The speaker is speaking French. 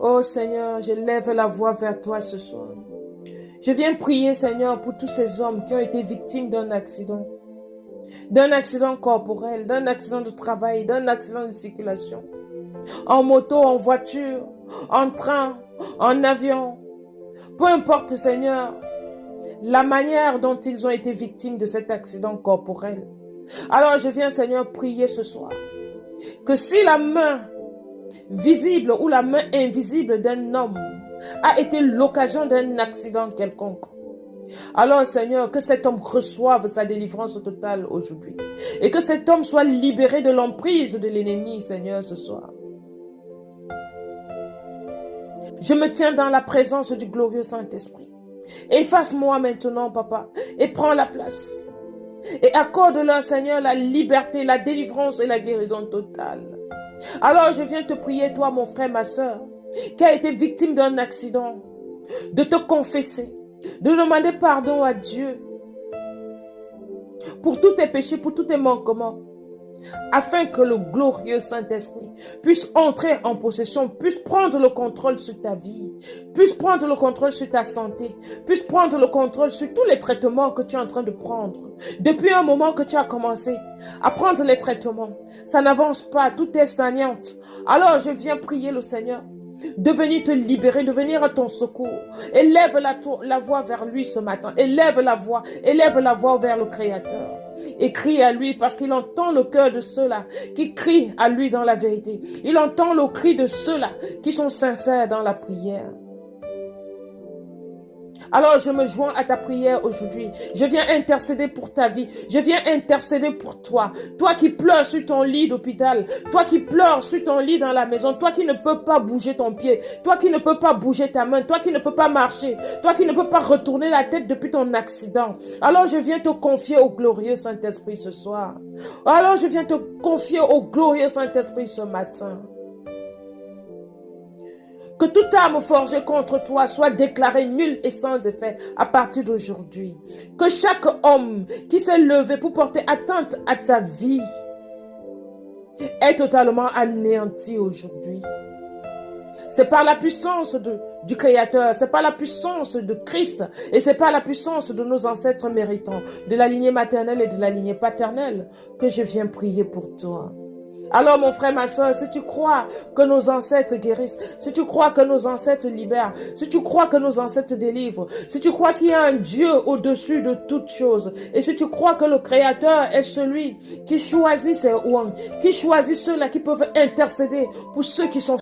Oh Seigneur, je lève la voix vers toi ce soir. Je viens prier, Seigneur, pour tous ces hommes qui ont été victimes d'un accident corporel, d'un accident de travail, d'un accident de circulation, en moto, en voiture, en train, en avion. Peu importe, Seigneur, la manière dont ils ont été victimes de cet accident corporel. Alors je viens, Seigneur, prier ce soir que si la main visible ou la main invisible d'un homme a été l'occasion d'un accident quelconque, alors Seigneur, que cet homme reçoive sa délivrance totale aujourd'hui et que cet homme soit libéré de l'emprise de l'ennemi, Seigneur, ce soir. Je me tiens dans la présence du glorieux Saint-Esprit. Efface-moi maintenant, Papa, et prends la place. Et accorde-leur, Seigneur, la liberté, la délivrance et la guérison totale. Alors je viens te prier, toi, mon frère, ma soeur, qui a été victime d'un accident, de te confesser, de demander pardon à Dieu pour tous tes péchés, pour tous tes manquements, afin que le glorieux Saint-Esprit puisse entrer en possession, puisse prendre le contrôle sur ta vie, puisse prendre le contrôle sur ta santé, puisse prendre le contrôle sur tous les traitements que tu es en train de prendre. Depuis un moment que tu as commencé à prendre les traitements, ça n'avance pas, tout est stagnante. Alors je viens prier le Seigneur de venir te libérer, de venir à ton secours. Élève la voix vers lui ce matin. Élève la voix vers le Créateur. Et crie à lui parce qu'il entend le cœur de ceux-là qui crient à lui dans la vérité. Il entend le cri de ceux-là qui sont sincères dans la prière. Alors je me joins à ta prière aujourd'hui. Je viens intercéder pour ta vie. Je viens intercéder pour toi. Toi qui pleures sur ton lit d'hôpital. Toi qui pleures sur ton lit dans la maison. Toi qui ne peux pas bouger ton pied. Toi qui ne peux pas bouger ta main. Toi qui ne peux pas marcher. Toi qui ne peux pas retourner la tête depuis ton accident. Alors je viens te confier au glorieux Saint-Esprit ce soir. Alors je viens te confier au glorieux Saint-Esprit ce matin. Que toute arme forgée contre toi soit déclarée nulle et sans effet à partir d'aujourd'hui. Que chaque homme qui s'est levé pour porter atteinte à ta vie est totalement anéanti aujourd'hui. C'est par la puissance du Créateur, c'est par la puissance de Christ et c'est par la puissance de nos ancêtres méritants, de la lignée maternelle et de la lignée paternelle que je viens prier pour toi. Alors mon frère, ma soeur, si tu crois que nos ancêtres guérissent, si tu crois que nos ancêtres libèrent, si tu crois que nos ancêtres délivrent, si tu crois qu'il y a un Dieu au-dessus de toutes choses, et si tu crois que le Créateur est celui qui choisit ses ouans, qui choisit ceux-là qui peuvent intercéder pour ceux qui sont